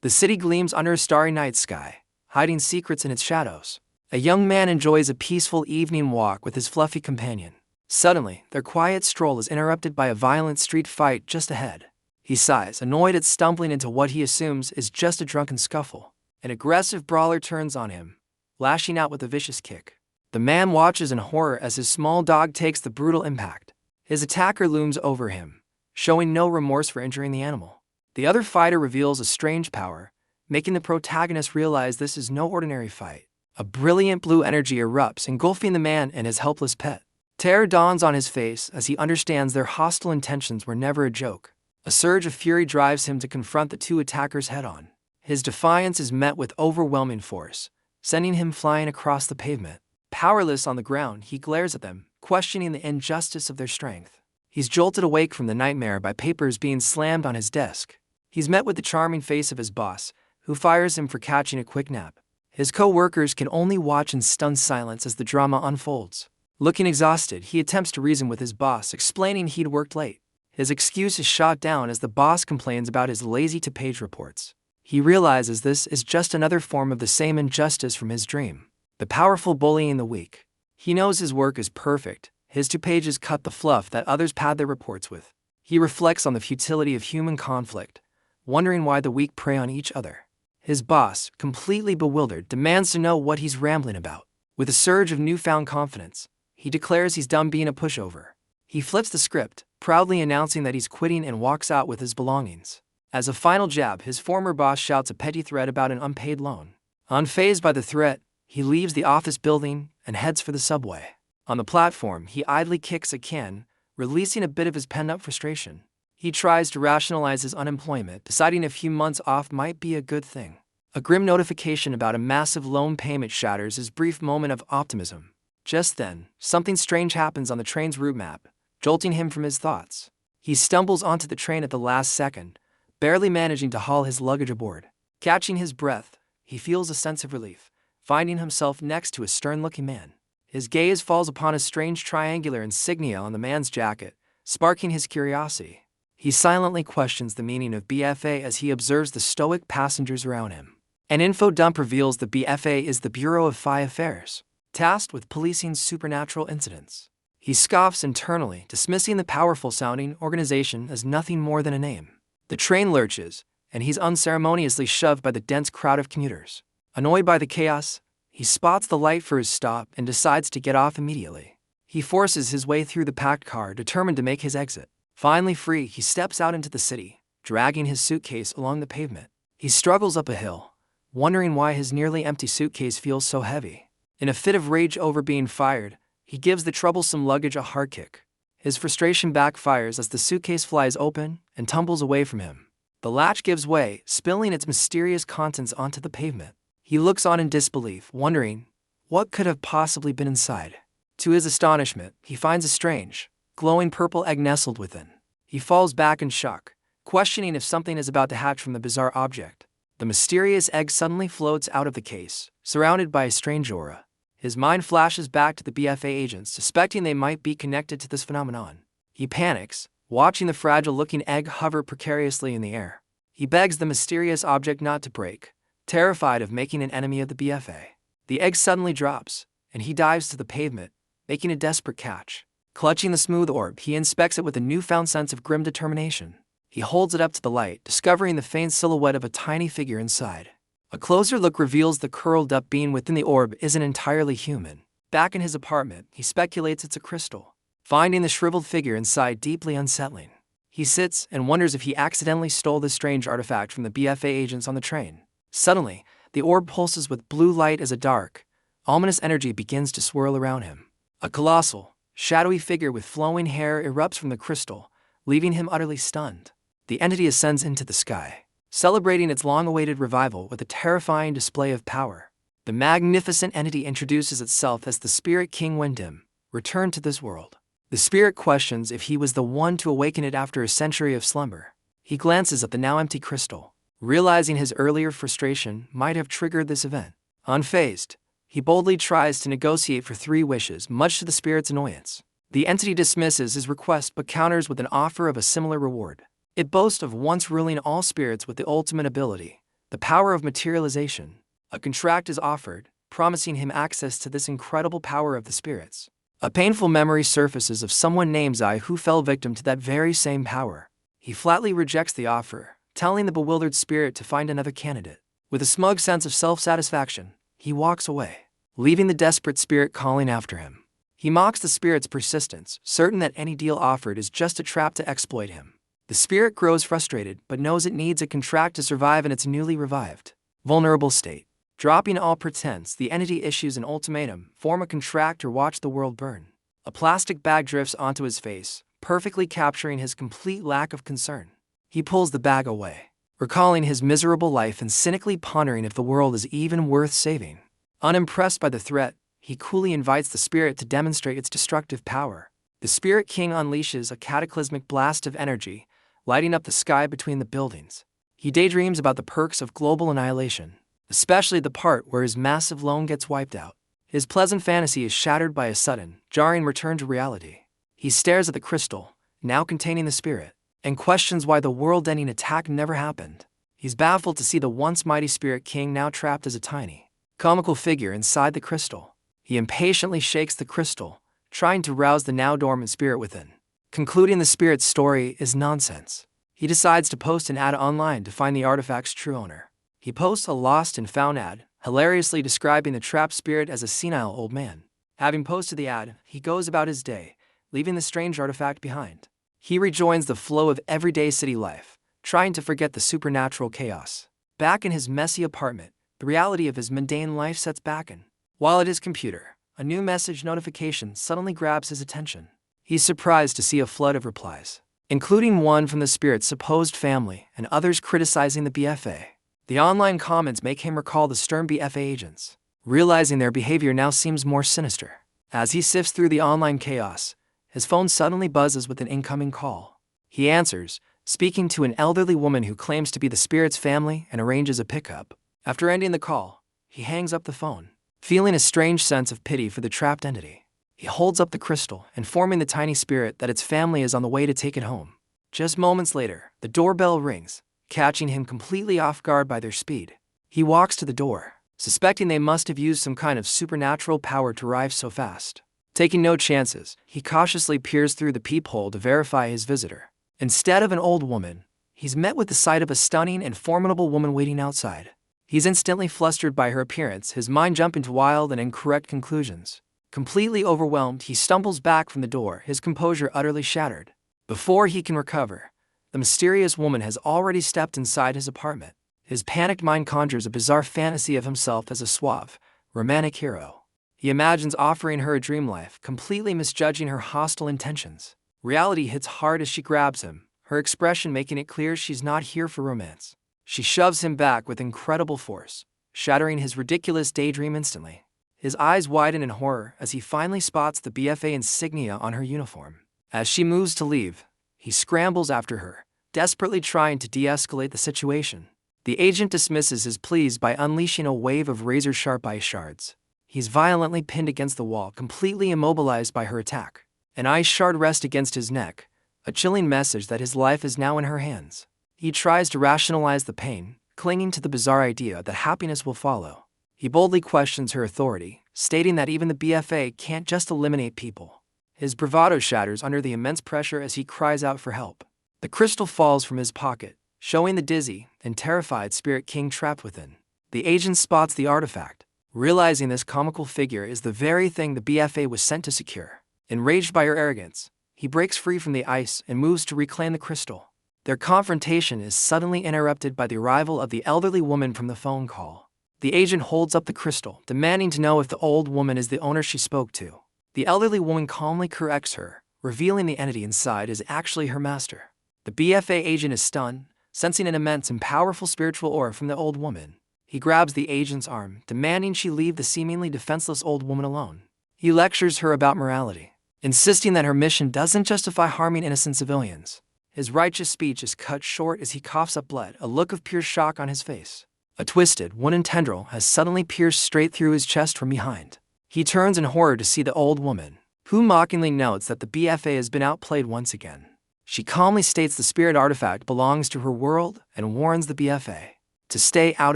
The city gleams under a starry night sky, hiding secrets in its shadows. A young man enjoys a peaceful evening walk with his fluffy companion. Suddenly, their quiet stroll is interrupted by a violent street fight just ahead. He sighs, annoyed at stumbling into what he assumes is just a drunken scuffle. An aggressive brawler turns on him, lashing out with a vicious kick. The man watches in horror as his small dog takes the brutal impact. His attacker looms over him, showing no remorse for injuring the animal. The other fighter reveals a strange power, making the protagonist realize this is no ordinary fight. A brilliant blue energy erupts, engulfing the man and his helpless pet. Terror dawns on his face as he understands their hostile intentions were never a joke. A surge of fury drives him to confront the two attackers head-on. His defiance is met with overwhelming force, sending him flying across the pavement. Powerless on the ground, he glares at them, questioning the injustice of their strength. He's jolted awake from the nightmare by papers being slammed on his desk. He's met with the charming face of his boss, who fires him for catching a quick nap. His co-workers can only watch in stunned silence as the drama unfolds. Looking exhausted, he attempts to reason with his boss, explaining he'd worked late. His excuse is shot down as the boss complains about his lazy-to-page reports. He realizes this is just another form of the same injustice from his dream. The powerful bullying the weak. He knows his work is perfect. His 2 pages cut the fluff that others pad their reports with. He reflects on the futility of human conflict, wondering why the weak prey on each other. His boss, completely bewildered, demands to know what he's rambling about. With a surge of newfound confidence, he declares he's done being a pushover. He flips the script, proudly announcing that he's quitting and walks out with his belongings. As a final jab, his former boss shouts a petty threat about an unpaid loan. Unfazed by the threat, he leaves the office building and heads for the subway. On the platform, he idly kicks a can, releasing a bit of his pent-up frustration. He tries to rationalize his unemployment, deciding a few months off might be a good thing. A grim notification about a massive loan payment shatters his brief moment of optimism. Just then, something strange happens on the train's route map, jolting him from his thoughts. He stumbles onto the train at the last second, barely managing to haul his luggage aboard. Catching his breath, he feels a sense of relief, finding himself next to a stern-looking man. His gaze falls upon a strange triangular insignia on the man's jacket, sparking his curiosity. He silently questions the meaning of BFA as he observes the stoic passengers around him. An info dump reveals the BFA is the Bureau of Phi Affairs, tasked with policing supernatural incidents. He scoffs internally, dismissing the powerful-sounding organization as nothing more than a name. The train lurches, and he's unceremoniously shoved by the dense crowd of commuters. Annoyed by the chaos, he spots the light for his stop and decides to get off immediately. He forces his way through the packed car, determined to make his exit. Finally free, he steps out into the city, dragging his suitcase along the pavement. He struggles up a hill, wondering why his nearly empty suitcase feels so heavy. In a fit of rage over being fired, he gives the troublesome luggage a hard kick. His frustration backfires as the suitcase flies open and tumbles away from him. The latch gives way, spilling its mysterious contents onto the pavement. He looks on in disbelief, wondering what could have possibly been inside. To his astonishment, he finds a strange, glowing purple egg nestled within. He falls back in shock, questioning if something is about to hatch from the bizarre object. The mysterious egg suddenly floats out of the case, surrounded by a strange aura. His mind flashes back to the BFA agents, suspecting they might be connected to this phenomenon. He panics, watching the fragile-looking egg hover precariously in the air. He begs the mysterious object not to break, terrified of making an enemy of the BFA. The egg suddenly drops, and he dives to the pavement, making a desperate catch. Clutching the smooth orb, he inspects it with a newfound sense of grim determination. He holds it up to the light, discovering the faint silhouette of a tiny figure inside. A closer look reveals the curled-up being within the orb isn't entirely human. Back in his apartment, he speculates it's a crystal, finding the shriveled figure inside deeply unsettling. He sits and wonders if he accidentally stole this strange artifact from the BFA agents on the train. Suddenly, the orb pulses with blue light as a dark, ominous energy begins to swirl around him. A colossal, shadowy figure with flowing hair erupts from the crystal, leaving him utterly stunned. The entity ascends into the sky, celebrating its long-awaited revival with a terrifying display of power. The magnificent entity introduces itself as the Spirit King Wyndham, returned to this world. The spirit questions if he was the one to awaken it after a century of slumber. He glances at the now empty crystal, realizing his earlier frustration might have triggered this event. Unfazed, he boldly tries to negotiate for 3 wishes, much to the spirit's annoyance. The entity dismisses his request but counters with an offer of a similar reward. It boasts of once ruling all spirits with the ultimate ability, The power of materialization. A contract is offered, promising him access to this incredible power of the spirits. A painful memory surfaces of someone named Zai who fell victim to that very same power. He flatly rejects the offer, telling the bewildered spirit to find another candidate. With a smug sense of self-satisfaction, he walks away, leaving the desperate spirit calling after him. He mocks the spirit's persistence, certain that any deal offered is just a trap to exploit him. The spirit grows frustrated but knows it needs a contract to survive in its newly revived, vulnerable state. Dropping all pretense, the entity issues an ultimatum: form a contract or watch the world burn. A plastic bag drifts onto his face, perfectly capturing his complete lack of concern. He pulls the bag away, recalling his miserable life and cynically pondering if the world is even worth saving. Unimpressed by the threat, he coolly invites the spirit to demonstrate its destructive power. The Spirit King unleashes a cataclysmic blast of energy, lighting up the sky between the buildings. He daydreams about the perks of global annihilation, especially the part where his massive loan gets wiped out. His pleasant fantasy is shattered by a sudden, jarring return to reality. He stares at the crystal, now containing the spirit, and questions why the world-ending attack never happened. He's baffled to see the once mighty Spirit King now trapped as a tiny, comical figure inside the crystal. He impatiently shakes the crystal, trying to rouse the now dormant spirit within. Concluding the spirit's story is nonsense, he decides to post an ad online to find the artifact's true owner. He posts a lost and found ad, hilariously describing the trapped spirit as a senile old man. Having posted the ad, he goes about his day, leaving the strange artifact behind. He rejoins the flow of everyday city life, trying to forget the supernatural chaos. Back in his messy apartment, the reality of his mundane life sets back in. While at his computer, a new message notification suddenly grabs his attention. He's surprised to see a flood of replies, including one from the spirit's supposed family and others criticizing the BFA. The online comments make him recall the stern BFA agents, realizing their behavior now seems more sinister. As he sifts through the online chaos, his phone suddenly buzzes with an incoming call. He answers, speaking to an elderly woman who claims to be the spirit's family and arranges a pickup. After ending the call, he hangs up the phone, feeling a strange sense of pity for the trapped entity. He holds up the crystal, informing the tiny spirit that its family is on the way to take it home. Just moments later, the doorbell rings, catching him completely off guard by their speed. He walks to the door, suspecting they must have used some kind of supernatural power to arrive so fast. Taking no chances, he cautiously peers through the peephole to verify his visitor. Instead of an old woman, he's met with the sight of a stunning and formidable woman waiting outside. He's instantly flustered by her appearance, his mind jumping to wild and incorrect conclusions. Completely overwhelmed, he stumbles back from the door, his composure utterly shattered. Before he can recover, the mysterious woman has already stepped inside his apartment. His panicked mind conjures a bizarre fantasy of himself as a suave, romantic hero. He imagines offering her a dream life, completely misjudging her hostile intentions. Reality hits hard as she grabs him, her expression making it clear she's not here for romance. She shoves him back with incredible force, shattering his ridiculous daydream instantly. His eyes widen in horror as he finally spots the BFA insignia on her uniform. As she moves to leave, he scrambles after her, desperately trying to de-escalate the situation. The agent dismisses his pleas by unleashing a wave of razor-sharp ice shards. He's violently pinned against the wall, completely immobilized by her attack. An ice shard rests against his neck, a chilling message that his life is now in her hands. He tries to rationalize the pain, clinging to the bizarre idea that happiness will follow. He boldly questions her authority, stating that even the BFA can't just eliminate people. His bravado shatters under the immense pressure as he cries out for help. The crystal falls from his pocket, showing the dizzy and terrified Spirit King trapped within. The agent spots the artifact, realizing this comical figure is the very thing the BFA was sent to secure. Enraged by her arrogance, he breaks free from the ice and moves to reclaim the crystal. Their confrontation is suddenly interrupted by the arrival of the elderly woman from the phone call. The agent holds up the crystal, demanding to know if the old woman is the owner she spoke to. The elderly woman calmly corrects her, revealing the entity inside is actually her master. The BFA agent is stunned, sensing an immense and powerful spiritual aura from the old woman. He grabs the agent's arm, demanding she leave the seemingly defenseless old woman alone. He lectures her about morality, insisting that her mission doesn't justify harming innocent civilians. His righteous speech is cut short as he coughs up blood, a look of pure shock on his face. A twisted, wooden tendril has suddenly pierced straight through his chest from behind. He turns in horror to see the old woman, who mockingly notes that the BFA has been outplayed once again. She calmly states the spirit artifact belongs to her world and warns the BFA to stay out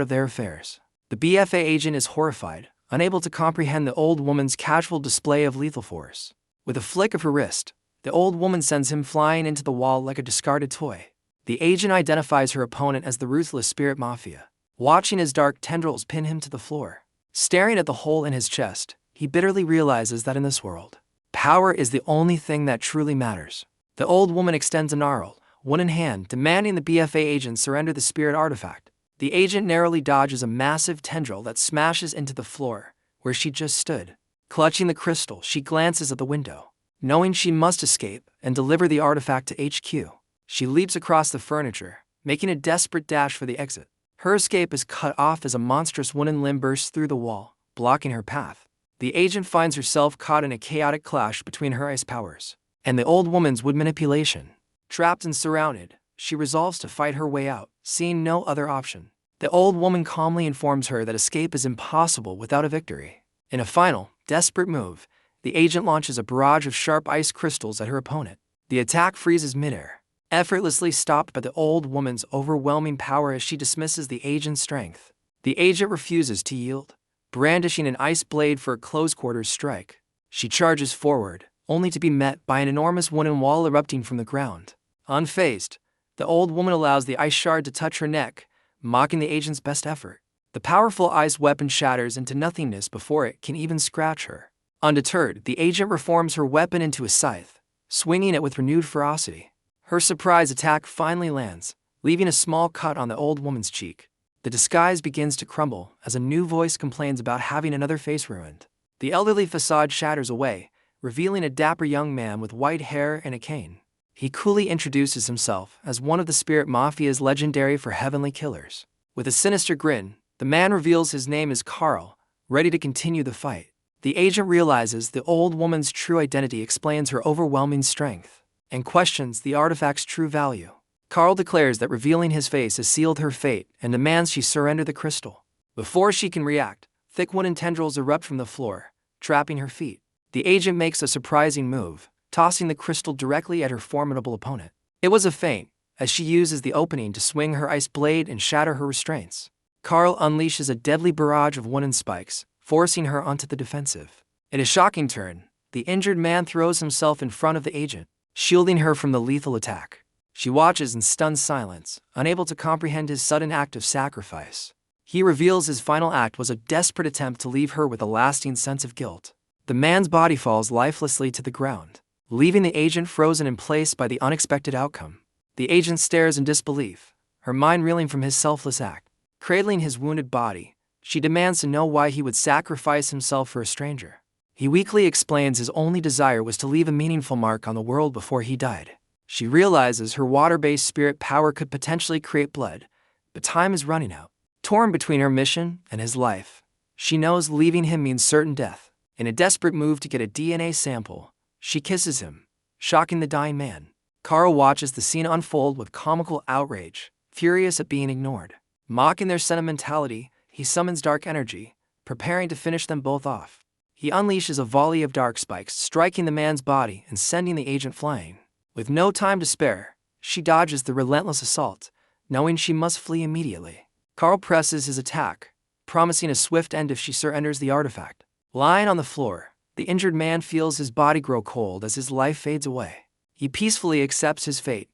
of their affairs. The BFA agent is horrified, unable to comprehend the old woman's casual display of lethal force. With a flick of her wrist, the old woman sends him flying into the wall like a discarded toy. The agent identifies her opponent as the ruthless spirit mafia, watching as dark tendrils pin him to the floor. Staring at the hole in his chest, he bitterly realizes that in this world, power is the only thing that truly matters. The old woman extends a gnarled, wooden hand, demanding the BFA agent surrender the spirit artifact. The agent narrowly dodges a massive tendril that smashes into the floor, where she just stood. Clutching the crystal, she glances at the window. Knowing she must escape and deliver the artifact to HQ, she leaps across the furniture, making a desperate dash for the exit. Her escape is cut off as a monstrous wooden limb bursts through the wall, blocking her path. The agent finds herself caught in a chaotic clash between her ice powers and the old woman's wood manipulation. Trapped and surrounded, she resolves to fight her way out, seeing no other option. The old woman calmly informs her that escape is impossible without a victory. In a final, desperate move, the agent launches a barrage of sharp ice crystals at her opponent. The attack freezes midair, effortlessly stopped by the old woman's overwhelming power as she dismisses the agent's strength. The agent refuses to yield, brandishing an ice blade for a close-quarters strike. She charges forward, only to be met by an enormous wooden wall erupting from the ground. Unfazed, the old woman allows the ice shard to touch her neck, mocking the agent's best effort. The powerful ice weapon shatters into nothingness before it can even scratch her. Undeterred, the agent reforms her weapon into a scythe, swinging it with renewed ferocity. Her surprise attack finally lands, leaving a small cut on the old woman's cheek. The disguise begins to crumble as a new voice complains about having another face ruined. The elderly facade shatters away, revealing a dapper young man with white hair and a cane. He coolly introduces himself as one of the Spirit Mafia's legendary for heavenly killers. With a sinister grin, the man reveals his name is Carl, ready to continue the fight. The agent realizes the old woman's true identity explains her overwhelming strength, and questions the artifact's true value. Carl declares that revealing his face has sealed her fate and demands she surrender the crystal. Before she can react, thick wooden tendrils erupt from the floor, trapping her feet. The agent makes a surprising move, tossing the crystal directly at her formidable opponent. It was a feint, as she uses the opening to swing her ice blade and shatter her restraints. Carl unleashes a deadly barrage of wooden spikes, forcing her onto the defensive. In a shocking turn, the injured man throws himself in front of the agent, shielding her from the lethal attack. She watches in stunned silence, unable to comprehend his sudden act of sacrifice. He reveals his final act was a desperate attempt to leave her with a lasting sense of guilt. The man's body falls lifelessly to the ground, leaving the agent frozen in place by the unexpected outcome. The agent stares in disbelief, her mind reeling from his selfless act. Cradling his wounded body, she demands to know why he would sacrifice himself for a stranger. He weakly explains his only desire was to leave a meaningful mark on the world before he died. She realizes her water-based spirit power could potentially create blood, but time is running out. Torn between her mission and his life, she knows leaving him means certain death. In a desperate move to get a DNA sample, she kisses him, shocking the dying man. Carl watches the scene unfold with comical outrage, furious at being ignored. Mocking their sentimentality, he summons dark energy, preparing to finish them both off. He unleashes a volley of dark spikes, striking the man's body and sending the agent flying. With no time to spare, she dodges the relentless assault, knowing she must flee immediately. Carl presses his attack, promising a swift end if she surrenders the artifact. Lying on the floor, the injured man feels his body grow cold as his life fades away. He peacefully accepts his fate,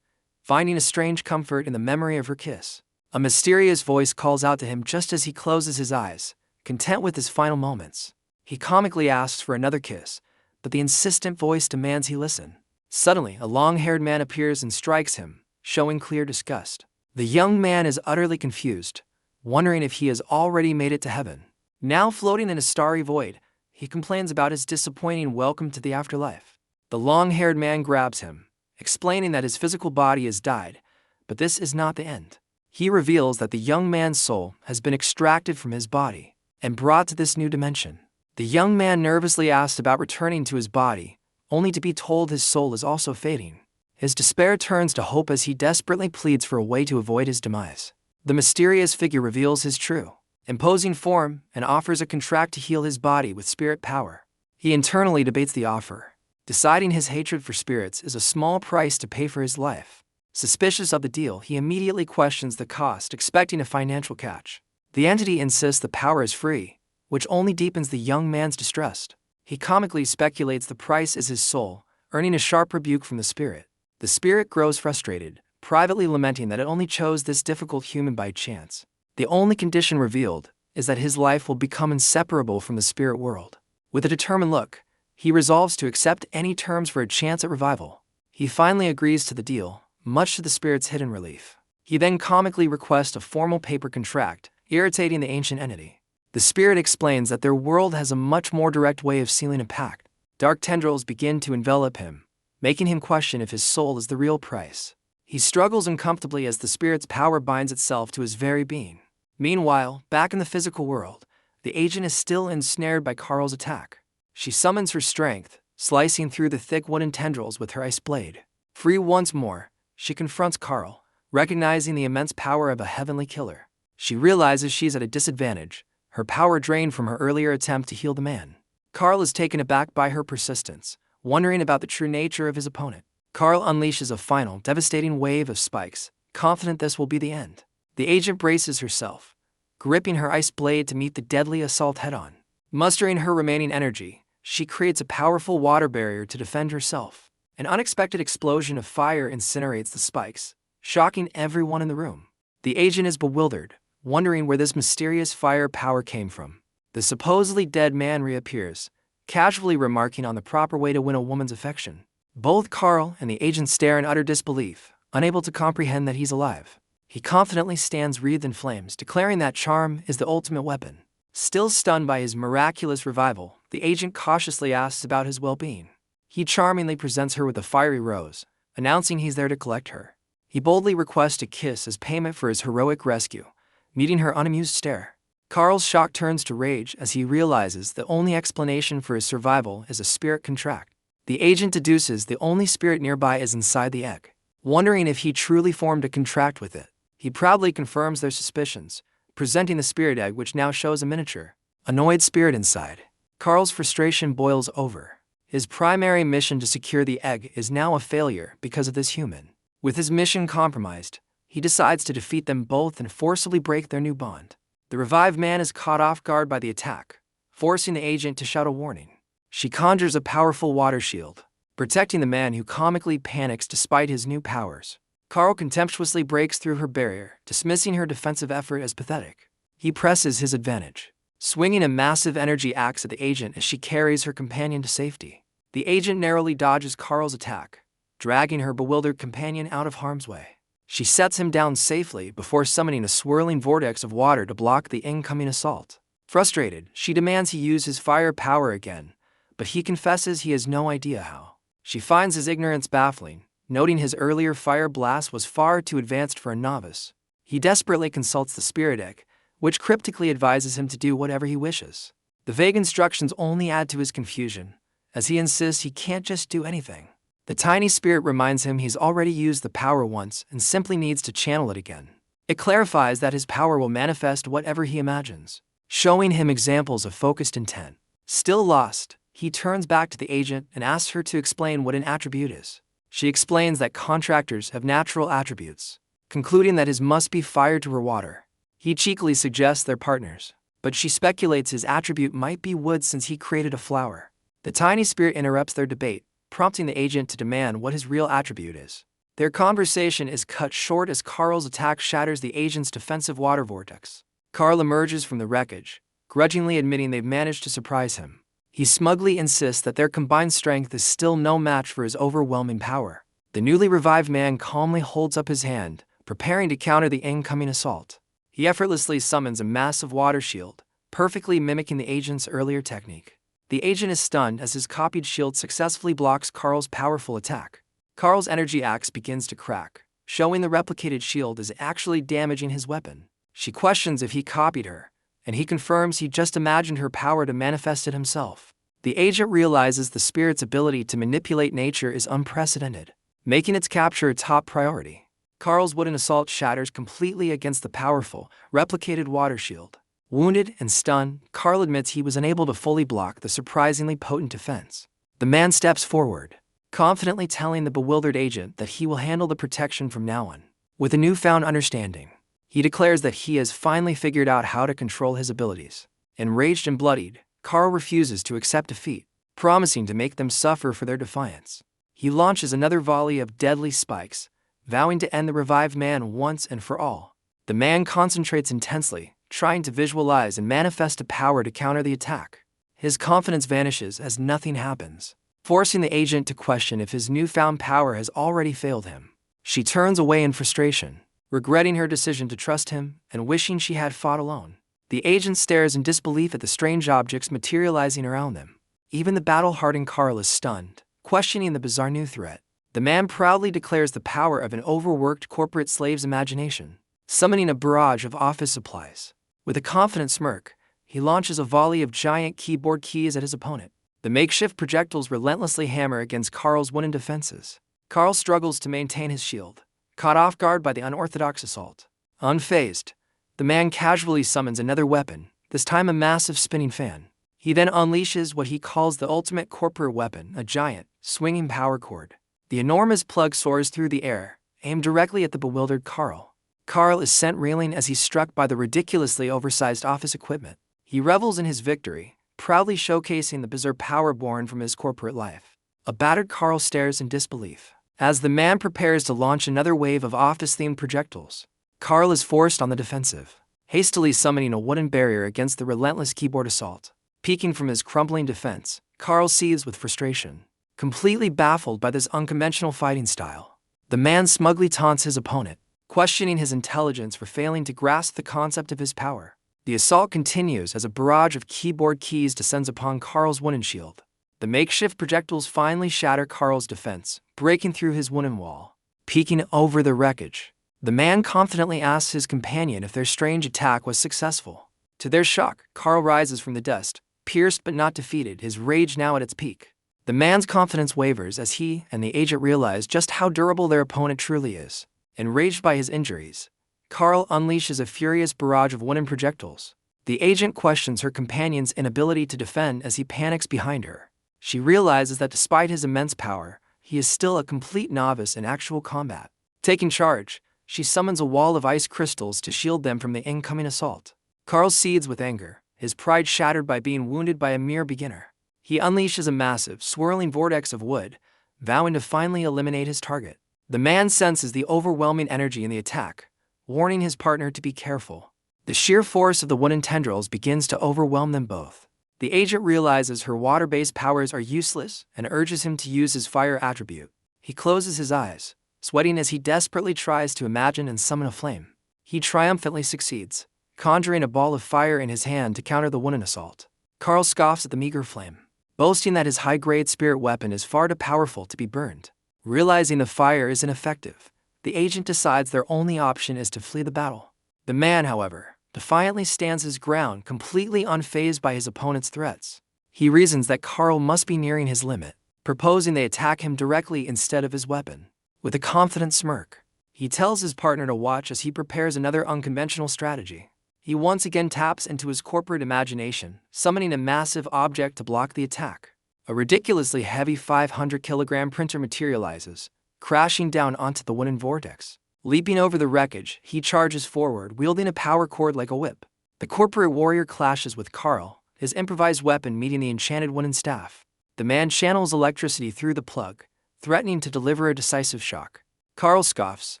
finding a strange comfort in the memory of her kiss. A mysterious voice calls out to him just as he closes his eyes, content with his final moments. He comically asks for another kiss, but the insistent voice demands he listen. Suddenly, a long-haired man appears and strikes him, showing clear disgust. The young man is utterly confused, wondering if he has already made it to heaven. Now floating in a starry void, he complains about his disappointing welcome to the afterlife. The long-haired man grabs him, explaining that his physical body has died, but this is not the end. He reveals that the young man's soul has been extracted from his body and brought to this new dimension. The young man nervously asks about returning to his body, only to be told his soul is also fading. His despair turns to hope as he desperately pleads for a way to avoid his demise. The mysterious figure reveals his true, imposing form and offers a contract to heal his body with spirit power. He internally debates the offer, deciding his hatred for spirits is a small price to pay for his life. Suspicious of the deal, he immediately questions the cost, expecting a financial catch. The entity insists the power is free, which only deepens the young man's distress. He comically speculates the price is his soul, earning a sharp rebuke from the spirit. The spirit grows frustrated, privately lamenting that it only chose this difficult human by chance. The only condition revealed is that his life will become inseparable from the spirit world. With a determined look, he resolves to accept any terms for a chance at revival. He finally agrees to the deal, much to the spirit's hidden relief. He then comically requests a formal paper contract, irritating the ancient entity. The spirit explains that their world has a much more direct way of sealing a pact. Dark tendrils begin to envelop him, making him question if his soul is the real price. He struggles uncomfortably as the spirit's power binds itself to his very being. Meanwhile, back in the physical world, the agent is still ensnared by Carl's attack. She summons her strength, slicing through the thick wooden tendrils with her ice blade. Free once more, she confronts Carl, recognizing the immense power of a heavenly killer. She realizes she's at a disadvantage, her power drained from her earlier attempt to heal the man. Carl is taken aback by her persistence, wondering about the true nature of his opponent. Carl unleashes a final, devastating wave of spikes, confident this will be the end. The agent braces herself, gripping her ice blade to meet the deadly assault head-on. Mustering her remaining energy, she creates a powerful water barrier to defend herself. An unexpected explosion of fire incinerates the spikes, shocking everyone in the room. The agent is bewildered, wondering where this mysterious fire power came from. The supposedly dead man reappears, casually remarking on the proper way to win a woman's affection. Both Carl and the agent stare in utter disbelief, unable to comprehend that he's alive. He confidently stands wreathed in flames, declaring that charm is the ultimate weapon. Still stunned by his miraculous revival, the agent cautiously asks about his well-being. He charmingly presents her with a fiery rose, announcing he's there to collect her. He boldly requests a kiss as payment for his heroic rescue, meeting her unamused stare. Carl's shock turns to rage as he realizes the only explanation for his survival is a spirit contract. The agent deduces the only spirit nearby is inside the egg. Wondering if he truly formed a contract with it, he proudly confirms their suspicions, presenting the spirit egg, which now shows a miniature, annoyed spirit inside. Carl's frustration boils over. His primary mission to secure the egg is now a failure because of this human. With his mission compromised, he decides to defeat them both and forcibly break their new bond. The revived man is caught off guard by the attack, forcing the agent to shout a warning. She conjures a powerful water shield, protecting the man who comically panics despite his new powers. Carl contemptuously breaks through her barrier, dismissing her defensive effort as pathetic. He presses his advantage, swinging a massive energy axe at the agent as she carries her companion to safety. The agent narrowly dodges Carl's attack, dragging her bewildered companion out of harm's way. She sets him down safely before summoning a swirling vortex of water to block the incoming assault. Frustrated, she demands he use his fire power again, but he confesses he has no idea how. She finds his ignorance baffling, noting his earlier fire blast was far too advanced for a novice. He desperately consults the spirit egg, which cryptically advises him to do whatever he wishes. The vague instructions only add to his confusion, as he insists he can't just do anything. The tiny spirit reminds him he's already used the power once and simply needs to channel it again. It clarifies that his power will manifest whatever he imagines, showing him examples of focused intent. Still lost, he turns back to the agent and asks her to explain what an attribute is. She explains that contractors have natural attributes, concluding that his must be fire to her water. He cheekily suggests they're partners, but she speculates his attribute might be wood since he created a flower. The tiny spirit interrupts their debate, prompting the agent to demand what his real attribute is. Their conversation is cut short as Carl's attack shatters the agent's defensive water vortex. Carl emerges from the wreckage, grudgingly admitting they've managed to surprise him. He smugly insists that their combined strength is still no match for his overwhelming power. The newly revived man calmly holds up his hand, preparing to counter the incoming assault. He effortlessly summons a massive water shield, perfectly mimicking the agent's earlier technique. The agent is stunned as his copied shield successfully blocks Carl's powerful attack. Carl's energy axe begins to crack, showing the replicated shield is actually damaging his weapon. She questions if he copied her, and he confirms he just imagined her power to manifest it himself. The agent realizes the spirit's ability to manipulate nature is unprecedented, making its capture a top priority. Carl's wooden assault shatters completely against the powerful, replicated water shield. Wounded and stunned, Carl admits he was unable to fully block the surprisingly potent defense. The man steps forward, confidently telling the bewildered agent that he will handle the protection from now on. With a newfound understanding, he declares that he has finally figured out how to control his abilities. Enraged and bloodied, Carl refuses to accept defeat, promising to make them suffer for their defiance. He launches another volley of deadly spikes, vowing to end the revived man once and for all. The man concentrates intensely, trying to visualize and manifest a power to counter the attack. His confidence vanishes as nothing happens, forcing the agent to question if his newfound power has already failed him. She turns away in frustration, regretting her decision to trust him and wishing she had fought alone. The agent stares in disbelief at the strange objects materializing around them. Even the battle-hardened Carl is stunned, questioning the bizarre new threat. The man proudly declares the power of an overworked corporate slave's imagination, summoning a barrage of office supplies. With a confident smirk, he launches a volley of giant keyboard keys at his opponent. The makeshift projectiles relentlessly hammer against Carl's wooden defenses. Carl struggles to maintain his shield, caught off guard by the unorthodox assault. Unfazed, the man casually summons another weapon, this time a massive spinning fan. He then unleashes what he calls the ultimate corporate weapon, a giant, swinging power cord. The enormous plug soars through the air, aimed directly at the bewildered Carl. Carl is sent reeling as he's struck by the ridiculously oversized office equipment. He revels in his victory, proudly showcasing the bizarre power born from his corporate life. A battered Carl stares in disbelief as the man prepares to launch another wave of office-themed projectiles. Carl is forced on the defensive, hastily summoning a wooden barrier against the relentless keyboard assault. Peeking from his crumbling defense, Carl seethes with frustration, completely baffled by this unconventional fighting style. The man smugly taunts his opponent, questioning his intelligence for failing to grasp the concept of his power. The assault continues as a barrage of keyboard keys descends upon Carl's wooden shield. The makeshift projectiles finally shatter Carl's defense, breaking through his wooden wall. Peeking over the wreckage, the man confidently asks his companion if their strange attack was successful. To their shock, Carl rises from the dust, pierced but not defeated, his rage now at its peak. The man's confidence wavers as he and the agent realize just how durable their opponent truly is. Enraged by his injuries, Carl unleashes a furious barrage of wooden projectiles. The agent questions her companion's inability to defend as he panics behind her. She realizes that despite his immense power, he is still a complete novice in actual combat. Taking charge, she summons a wall of ice crystals to shield them from the incoming assault. Carl seethes with anger, his pride shattered by being wounded by a mere beginner. He unleashes a massive, swirling vortex of wood, vowing to finally eliminate his target. The man senses the overwhelming energy in the attack, warning his partner to be careful. The sheer force of the wooden tendrils begins to overwhelm them both. The agent realizes her water-based powers are useless and urges him to use his fire attribute. He closes his eyes, sweating as he desperately tries to imagine and summon a flame. He triumphantly succeeds, conjuring a ball of fire in his hand to counter the wooden assault. Carl scoffs at the meager flame, boasting that his high-grade spirit weapon is far too powerful to be burned. Realizing the fire is ineffective, the agent decides their only option is to flee the battle. The man, however, defiantly stands his ground, completely unfazed by his opponent's threats. He reasons that Carl must be nearing his limit, proposing they attack him directly instead of his weapon. With a confident smirk, he tells his partner to watch as he prepares another unconventional strategy. He once again taps into his corporate imagination, summoning a massive object to block the attack. A ridiculously heavy 500-kilogram printer materializes, crashing down onto the wooden vortex. Leaping over the wreckage, he charges forward, wielding a power cord like a whip. The corporate warrior clashes with Carl, his improvised weapon meeting the enchanted wooden staff. The man channels electricity through the plug, threatening to deliver a decisive shock. Carl scoffs,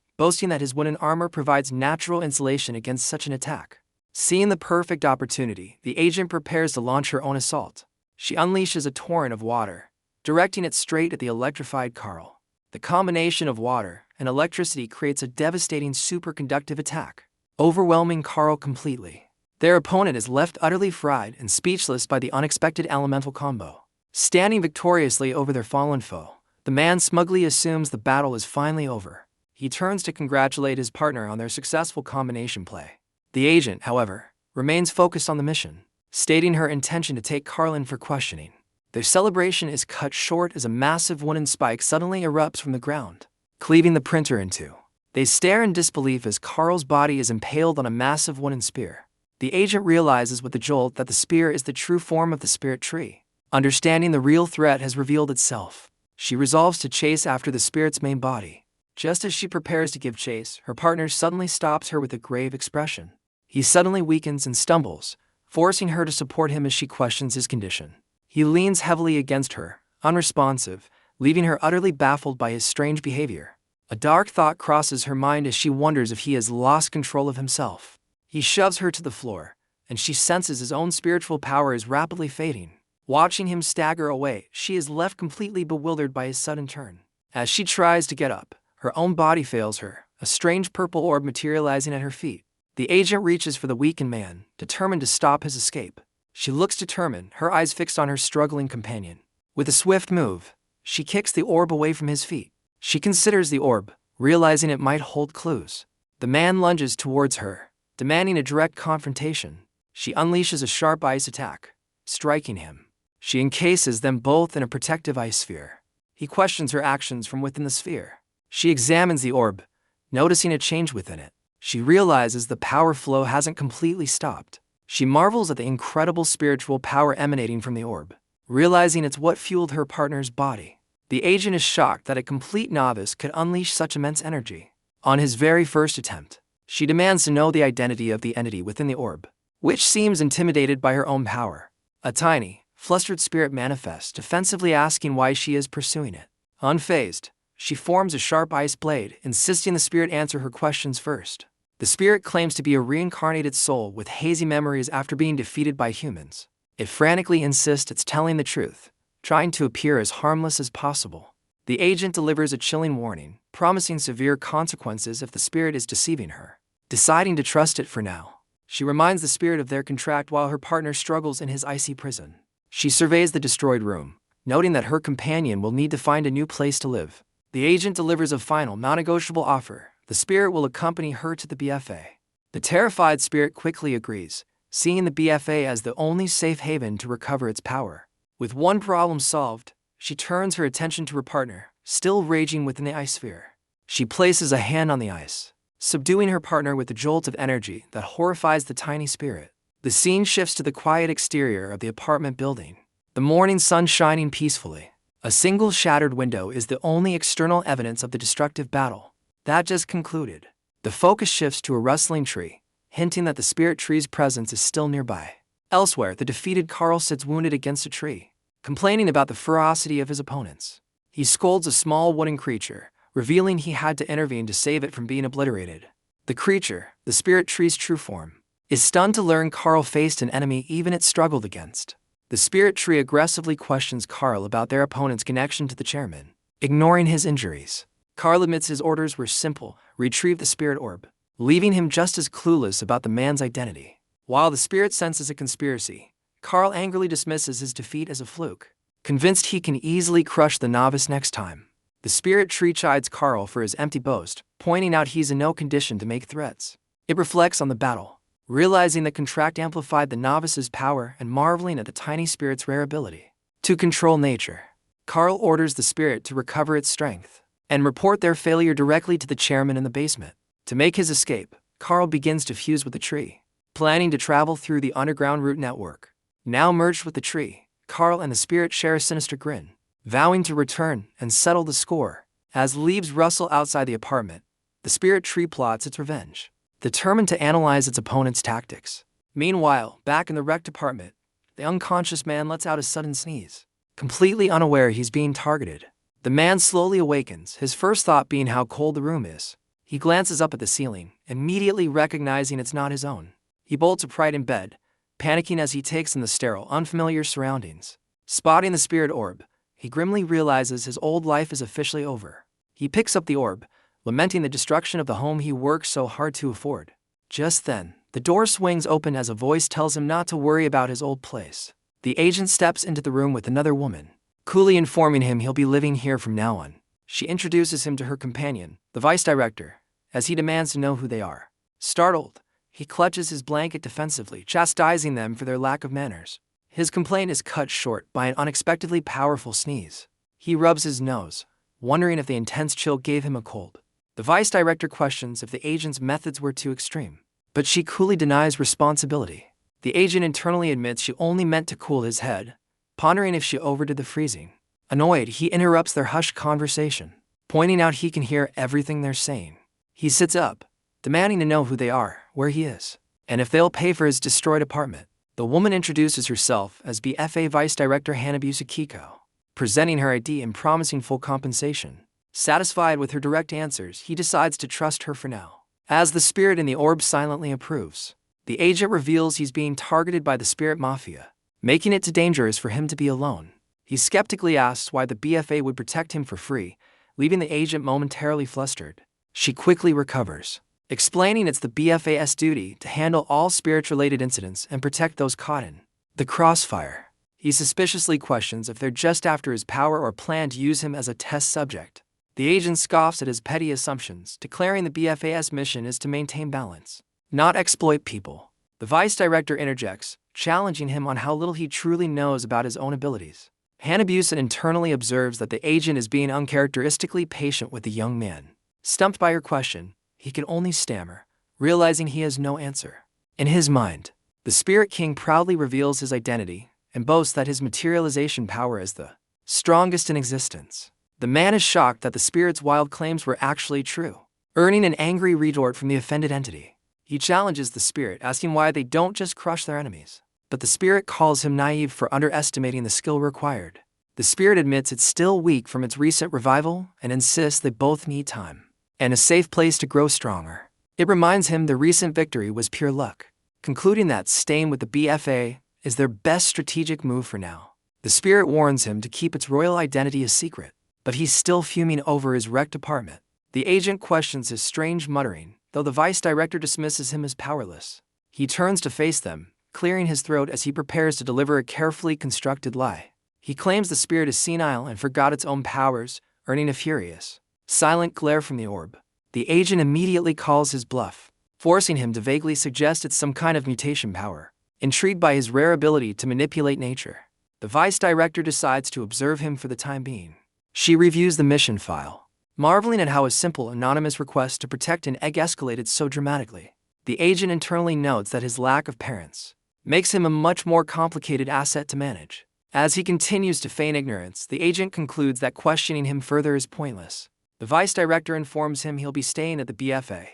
boasting that his wooden armor provides natural insulation against such an attack. Seeing the perfect opportunity, the agent prepares to launch her own assault. She unleashes a torrent of water, directing it straight at the electrified Carl. The combination of water and electricity creates a devastating superconductive attack, overwhelming Carl completely. Their opponent is left utterly fried and speechless by the unexpected elemental combo. Standing victoriously over their fallen foe, the man smugly assumes the battle is finally over. He turns to congratulate his partner on their successful combination play. The agent, however, remains focused on the mission, stating her intention to take Carl in for questioning. Their celebration is cut short as a massive wooden spike suddenly erupts from the ground, cleaving the printer in two. They stare in disbelief as Carl's body is impaled on a massive wooden spear. The agent realizes with a jolt that the spear is the true form of the spirit tree. Understanding the real threat has revealed itself. She resolves to chase after the spirit's main body. Just as she prepares to give chase, her partner suddenly stops her with a grave expression. He suddenly weakens and stumbles, forcing her to support him as she questions his condition. He leans heavily against her, unresponsive, leaving her utterly baffled by his strange behavior. A dark thought crosses her mind as she wonders if he has lost control of himself. He shoves her to the floor, and she senses his own spiritual power is rapidly fading. Watching him stagger away, she is left completely bewildered by his sudden turn. As she tries to get up, her own body fails her, a strange purple orb materializing at her feet. The agent reaches for the weakened man, determined to stop his escape. She looks determined, her eyes fixed on her struggling companion. With a swift move, she kicks the orb away from his feet. She considers the orb, realizing it might hold clues. The man lunges towards her, demanding a direct confrontation. She unleashes a sharp ice attack, striking him. She encases them both in a protective ice sphere. He questions her actions from within the sphere. She examines the orb, noticing a change within it. She realizes the power flow hasn't completely stopped. She marvels at the incredible spiritual power emanating from the orb, realizing it's what fueled her partner's body. The agent is shocked that a complete novice could unleash such immense energy. On his very first attempt, she demands to know the identity of the entity within the orb, which seems intimidated by her own power. A tiny, flustered spirit manifests, defensively asking why she is pursuing it. Unfazed, she forms a sharp ice blade, insisting the spirit answer her questions first. The spirit claims to be a reincarnated soul with hazy memories after being defeated by humans. It frantically insists it's telling the truth, trying to appear as harmless as possible. The agent delivers a chilling warning, promising severe consequences if the spirit is deceiving her. Deciding to trust it for now, she reminds the spirit of their contract while her partner struggles in his icy prison. She surveys the destroyed room, noting that her companion will need to find a new place to live. The agent delivers a final, non-negotiable offer. The spirit will accompany her to the BFA. The terrified spirit quickly agrees, seeing the BFA as the only safe haven to recover its power. With one problem solved, she turns her attention to her partner, still raging within the ice sphere. She places a hand on the ice, subduing her partner with a jolt of energy that horrifies the tiny spirit. The scene shifts to the quiet exterior of the apartment building. The morning sun shining peacefully. A single shattered window is the only external evidence of the destructive battle that just concluded. The focus shifts to a rustling tree, hinting that the spirit tree's presence is still nearby. Elsewhere, the defeated Carl sits wounded against a tree, complaining about the ferocity of his opponents. He scolds a small wooden creature, revealing he had to intervene to save it from being obliterated. The creature, the spirit tree's true form, is stunned to learn Carl faced an enemy even it struggled against. The spirit tree aggressively questions Carl about their opponent's connection to the chairman, ignoring his injuries. Carl admits his orders were simple: retrieve the spirit orb, leaving him just as clueless about the man's identity. While the spirit senses a conspiracy, Carl angrily dismisses his defeat as a fluke, convinced he can easily crush the novice next time. The spirit tree chides Carl for his empty boast, pointing out he's in no condition to make threats. It reflects on the battle, realizing the contract amplified the novice's power and marveling at the tiny spirit's rare ability to control nature. Carl orders the spirit to recover its strength and report their failure directly to the chairman in the basement. To make his escape, Carl begins to fuse with the tree, planning to travel through the underground route network. Now merged with the tree, Carl and the spirit share a sinister grin, vowing to return and settle the score. As leaves rustle outside the apartment, the spirit tree plots its revenge, determined to analyze its opponent's tactics. Meanwhile, back in the wrecked apartment, the unconscious man lets out a sudden sneeze, completely unaware he's being targeted. The man slowly awakens, his first thought being how cold the room is. He glances up at the ceiling, immediately recognizing it's not his own. He bolts upright in bed, panicking as he takes in the sterile, unfamiliar surroundings. Spotting the spirit orb, he grimly realizes his old life is officially over. He picks up the orb, lamenting the destruction of the home he worked so hard to afford. Just then, the door swings open as a voice tells him not to worry about his old place. The agent steps into the room with another woman, coolly informing him he'll be living here from now on. She introduces him to her companion, the vice director, as he demands to know who they are. Startled, he clutches his blanket defensively, chastising them for their lack of manners. His complaint is cut short by an unexpectedly powerful sneeze. He rubs his nose, wondering if the intense chill gave him a cold. The vice director questions if the agent's methods were too extreme, but she coolly denies responsibility. The agent internally admits she only meant to cool his head, pondering if she overdid the freezing. Annoyed, he interrupts their hushed conversation, pointing out he can hear everything they're saying. He sits up, demanding to know who they are, where he is, and if they'll pay for his destroyed apartment. The woman introduces herself as BFA Vice Director Hanabusa Kiko, presenting her ID and promising full compensation. Satisfied with her direct answers, he decides to trust her for now. As the spirit in the orb silently approves, the agent reveals he's being targeted by the spirit mafia, making it too dangerous for him to be alone. He skeptically asks why the BFA would protect him for free, leaving the agent momentarily flustered. She quickly recovers, explaining it's the BFA's duty to handle all spirit-related incidents and protect those caught in the crossfire. He suspiciously questions if they're just after his power or plan to use him as a test subject. The agent scoffs at his petty assumptions, declaring the BFA's mission is to maintain balance, not exploit people. The vice director interjects, challenging him on how little he truly knows about his own abilities. Hanabusa internally observes that the agent is being uncharacteristically patient with the young man. Stumped by her question, he can only stammer, realizing he has no answer. In his mind, the Spirit King proudly reveals his identity and boasts that his materialization power is the strongest in existence. The man is shocked that the spirit's wild claims were actually true, earning an angry retort from the offended entity. He challenges the spirit, asking why they don't just crush their enemies. But the spirit calls him naive for underestimating the skill required. The spirit admits it's still weak from its recent revival and insists they both need time and a safe place to grow stronger. It reminds him the recent victory was pure luck, concluding that staying with the BFA is their best strategic move for now. The spirit warns him to keep its royal identity a secret, but he's still fuming over his wrecked apartment. The agent questions his strange muttering, though the vice director dismisses him as powerless. He turns to face them, clearing his throat as he prepares to deliver a carefully constructed lie. He claims the spirit is senile and forgot its own powers, earning a furious, silent glare from the orb. The agent immediately calls his bluff, forcing him to vaguely suggest it's some kind of mutation power. Intrigued by his rare ability to manipulate nature, the vice director decides to observe him for the time being. She reviews the mission file, marveling at how a simple anonymous request to protect an egg escalated so dramatically. The agent internally notes that his lack of parents makes him a much more complicated asset to manage. As he continues to feign ignorance, the agent concludes that questioning him further is pointless. The vice director informs him he'll be staying at the BFA,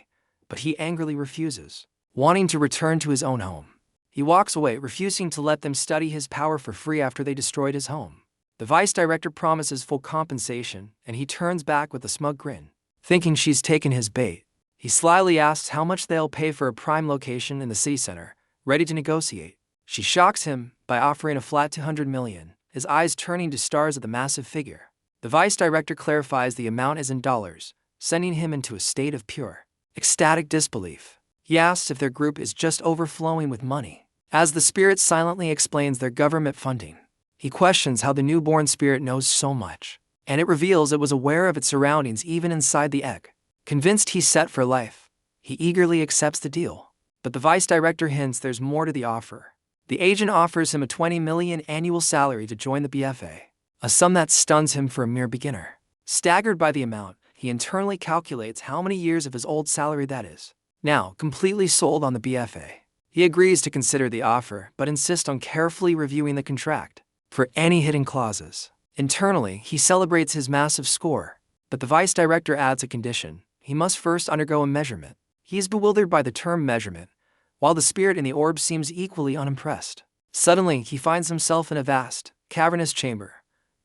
but he angrily refuses, wanting to return to his own home. He walks away, refusing to let them study his power for free after they destroyed his home. The vice director promises full compensation, and he turns back with a smug grin. Thinking she's taken his bait, he slyly asks how much they'll pay for a prime location in the city center, ready to negotiate. She shocks him by offering a flat 200 million, his eyes turning to stars at the massive figure. The vice director clarifies the amount is in dollars, sending him into a state of pure, ecstatic disbelief. He asks if their group is just overflowing with money, as the spirit silently explains their government funding. He questions how the newborn spirit knows so much, and it reveals it was aware of its surroundings even inside the egg. Convinced he's set for life, he eagerly accepts the deal. But the vice director hints there's more to the offer. The agent offers him a 20 million annual salary to join the BFA, a sum that stuns him for a mere beginner. Staggered by the amount, he internally calculates how many years of his old salary that is. Now, completely sold on the BFA, he agrees to consider the offer but insists on carefully reviewing the contract for any hidden clauses. Internally, he celebrates his massive score, but the vice director adds a condition. He must first undergo a measurement. He is bewildered by the term measurement, while the spirit in the orb seems equally unimpressed. Suddenly, he finds himself in a vast, cavernous chamber,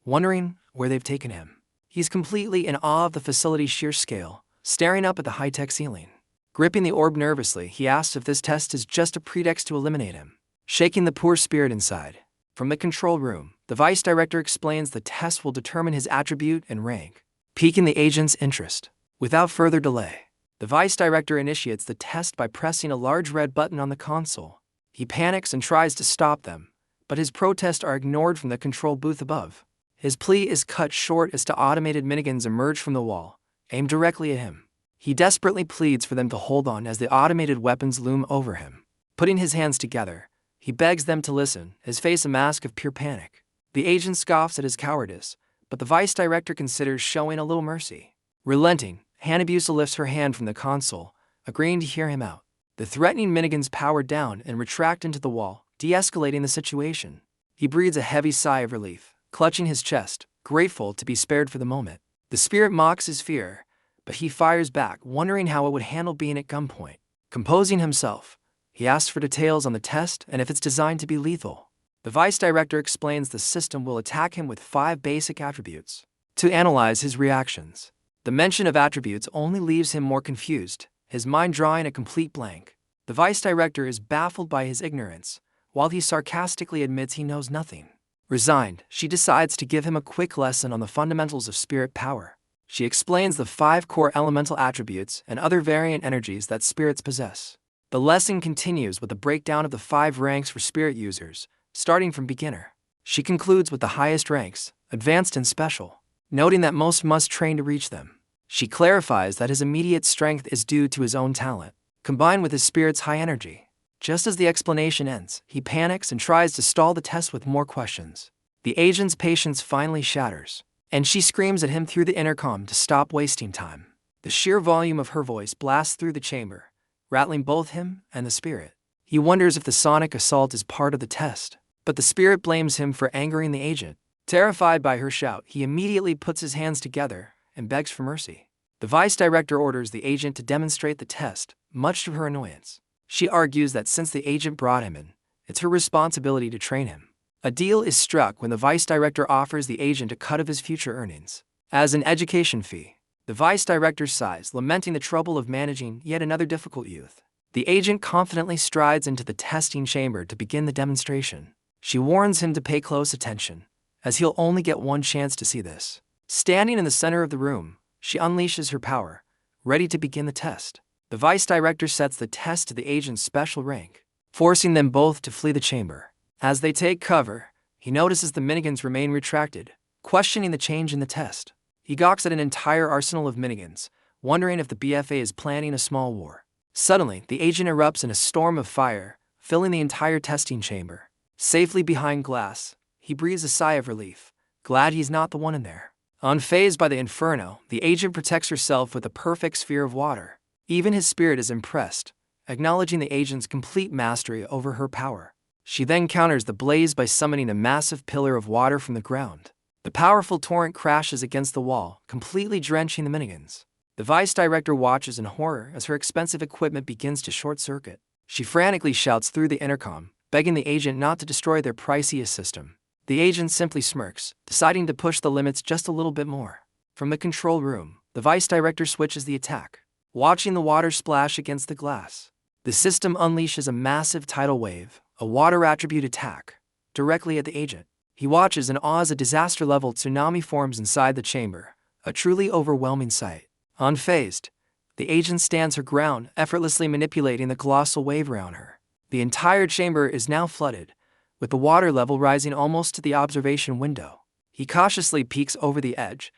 wondering where they've taken him. He's completely in awe of the facility's sheer scale, staring up at the high-tech ceiling. Gripping the orb nervously, he asks if this test is just a pretext to eliminate him, shaking the poor spirit inside. From the control room, the vice director explains the test will determine his attribute and rank, piquing the agent's interest. Without further delay, the vice director initiates the test by pressing a large red button on the console. He panics and tries to stop them, but his protests are ignored from the control booth above. His plea is cut short as automated miniguns emerge from the wall, aimed directly at him. He desperately pleads for them to hold on as the automated weapons loom over him. Putting his hands together, he begs them to listen, his face a mask of pure panic. The agent scoffs at his cowardice, but the vice director considers showing a little mercy. Relenting, Hanabusa lifts her hand from the console, agreeing to hear him out. The threatening miniguns power down and retract into the wall, de-escalating the situation. He breathes a heavy sigh of relief, clutching his chest, grateful to be spared for the moment. The spirit mocks his fear, but he fires back, wondering how it would handle being at gunpoint. Composing himself, he asks for details on the test and if it's designed to be lethal. The vice director explains the system will attack him with 5 basic attributes. To analyze his reactions, the mention of attributes only leaves him more confused, his mind drawing a complete blank. The vice director is baffled by his ignorance, while he sarcastically admits he knows nothing. Resigned, she decides to give him a quick lesson on the fundamentals of spirit power. She explains the 5 core elemental attributes and other variant energies that spirits possess. The lesson continues with a breakdown of the 5 ranks for spirit users, starting from beginner. She concludes with the highest ranks, advanced and special, noting that most must train to reach them. She clarifies that his immediate strength is due to his own talent, combined with his spirit's high energy. Just as the explanation ends, he panics and tries to stall the test with more questions. The agent's patience finally shatters, and she screams at him through the intercom to stop wasting time. The sheer volume of her voice blasts through the chamber, rattling both him and the spirit. He wonders if the sonic assault is part of the test, but the spirit blames him for angering the agent. Terrified by her shout, he immediately puts his hands together and begs for mercy. The vice director orders the agent to demonstrate the test, much to her annoyance. She argues that since the agent brought him in, it's her responsibility to train him. A deal is struck when the vice director offers the agent a cut of his future earnings as an education fee. The vice director sighs, lamenting the trouble of managing yet another difficult youth. The agent confidently strides into the testing chamber to begin the demonstration. She warns him to pay close attention, as he'll only get one chance to see this. Standing in the center of the room, she unleashes her power, ready to begin the test. The vice director sets the test to the agent's special rank, forcing them both to flee the chamber. As they take cover, he notices the minigans remain retracted, questioning the change in the test. He gawks at an entire arsenal of minigans, wondering if the BFA is planning a small war. Suddenly, the agent erupts in a storm of fire, filling the entire testing chamber. Safely behind glass, he breathes a sigh of relief, glad he's not the one in there. Unfazed by the inferno, the agent protects herself with a perfect sphere of water. Even his spirit is impressed, acknowledging the agent's complete mastery over her power. She then counters the blaze by summoning a massive pillar of water from the ground. The powerful torrent crashes against the wall, completely drenching the minigans. The vice director watches in horror as her expensive equipment begins to short-circuit. She frantically shouts through the intercom, begging the agent not to destroy their priciest system. The agent simply smirks, deciding to push the limits just a little bit more. From the control room, the vice director switches the attack, watching the water splash against the glass. The system unleashes a massive tidal wave, a water attribute attack, directly at the agent. He watches in awe as a disaster-level tsunami forms inside the chamber, a truly overwhelming sight. Unfazed, the agent stands her ground, effortlessly manipulating the colossal wave around her. The entire chamber is now flooded, with the water level rising almost to the observation window. He cautiously peeks over the edge,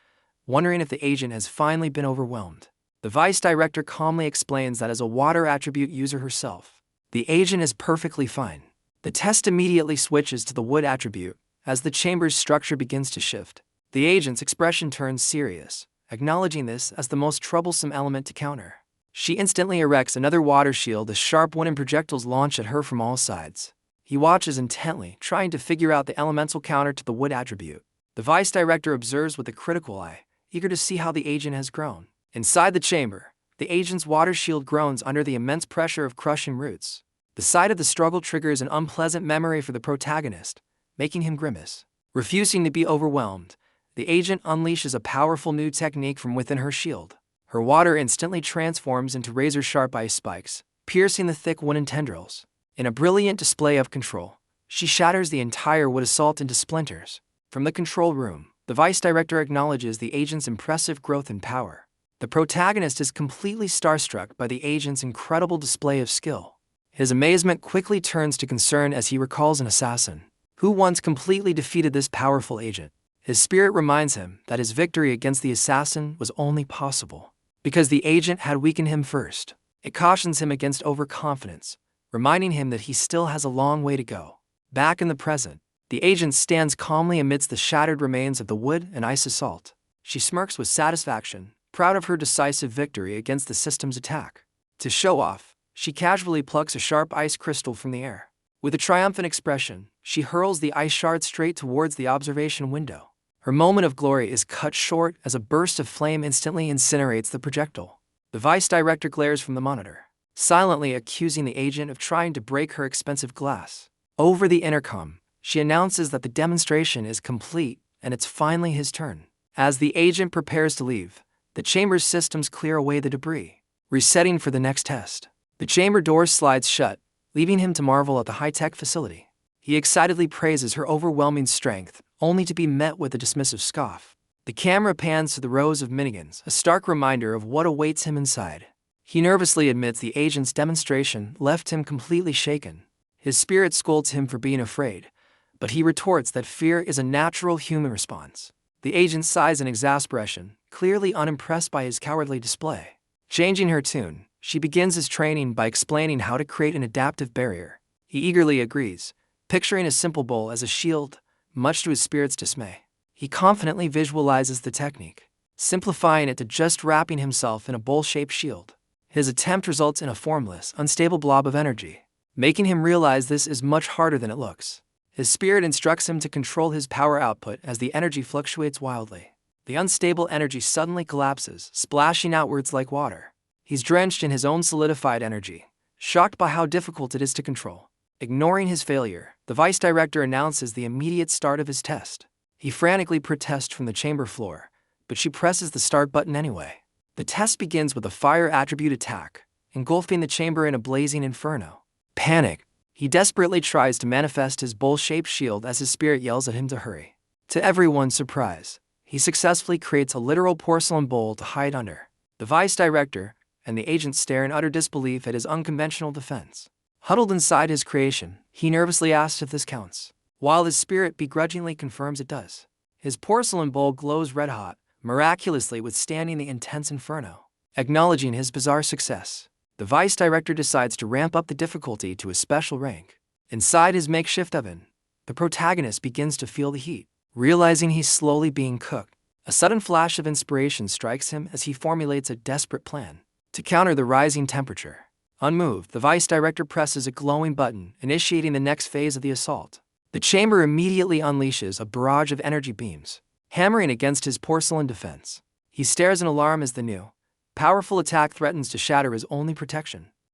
wondering if the agent has finally been overwhelmed. The vice director calmly explains that as a water attribute user herself, the agent is perfectly fine. The test immediately switches to the wood attribute as the chamber's structure begins to shift. The agent's expression turns serious, acknowledging this as the most troublesome element to counter. She instantly erects another water shield as sharp wooden projectiles launch at her from all sides. He watches intently, trying to figure out the elemental counter to the wood attribute. The vice director observes with a critical eye, eager to see how the agent has grown. Inside the chamber, the agent's water shield groans under the immense pressure of crushing roots. The sight of the struggle triggers an unpleasant memory for the protagonist, making him grimace. Refusing to be overwhelmed, the agent unleashes a powerful new technique from within her shield. Her water instantly transforms into razor-sharp ice spikes, piercing the thick wooden tendrils. In a brilliant display of control, she shatters the entire wood assault into splinters. From the control room, the vice director acknowledges the agent's impressive growth and power. The protagonist is completely starstruck by the agent's incredible display of skill. His amazement quickly turns to concern as he recalls an assassin who once completely defeated this powerful agent. His spirit reminds him that his victory against the assassin was only possible because the agent had weakened him first. It cautions him against overconfidence, reminding him that he still has a long way to go. Back in the present, the agent stands calmly amidst the shattered remains of the wood and ice assault. She smirks with satisfaction, proud of her decisive victory against the system's attack. To show off, she casually plucks a sharp ice crystal from the air. With a triumphant expression, she hurls the ice shard straight towards the observation window. Her moment of glory is cut short as a burst of flame instantly incinerates the projectile. The vice director glares from the monitor, silently accusing the agent of trying to break her expensive glass. Over the intercom, she announces that the demonstration is complete and it's finally his turn. As the agent prepares to leave, the chamber's systems clear away the debris, resetting for the next test. The chamber door slides shut, leaving him to marvel at the high-tech facility. He excitedly praises her overwhelming strength, only to be met with a dismissive scoff. The camera pans to the rows of minigans, a stark reminder of what awaits him inside. He nervously admits the agent's demonstration left him completely shaken. His spirit scolds him for being afraid, but he retorts that fear is a natural human response. The agent sighs in exasperation, clearly unimpressed by his cowardly display. Changing her tune, she begins his training by explaining how to create an adaptive barrier. He eagerly agrees, picturing a simple bowl as a shield, much to his spirit's dismay. He confidently visualizes the technique, simplifying it to just wrapping himself in a bowl-shaped shield. His attempt results in a formless, unstable blob of energy, making him realize this is much harder than it looks. His spirit instructs him to control his power output as the energy fluctuates wildly. The unstable energy suddenly collapses, splashing outwards like water. He's drenched in his own solidified energy, shocked by how difficult it is to control. Ignoring his failure, the vice director announces the immediate start of his test. He frantically protests from the chamber floor, but she presses the start button anyway. The test begins with a fire attribute attack, engulfing the chamber in a blazing inferno. Panic, he desperately tries to manifest his bowl-shaped shield as his spirit yells at him to hurry. To everyone's surprise, he successfully creates a literal porcelain bowl to hide under. The vice director and the agent stare in utter disbelief at his unconventional defense. Huddled inside his creation, he nervously asks if this counts, while his spirit begrudgingly confirms it does. His porcelain bowl glows red-hot, miraculously withstanding the intense inferno. Acknowledging his bizarre success, the vice director decides to ramp up the difficulty to a special rank. Inside his makeshift oven, the protagonist begins to feel the heat. Realizing he's slowly being cooked, a sudden flash of inspiration strikes him as he formulates a desperate plan to counter the rising temperature. Unmoved, the vice director presses a glowing button, initiating the next phase of the assault. The chamber immediately unleashes a barrage of energy beams, hammering against his porcelain defense. He stares in alarm as the new, powerful attack threatens to shatter his only protection.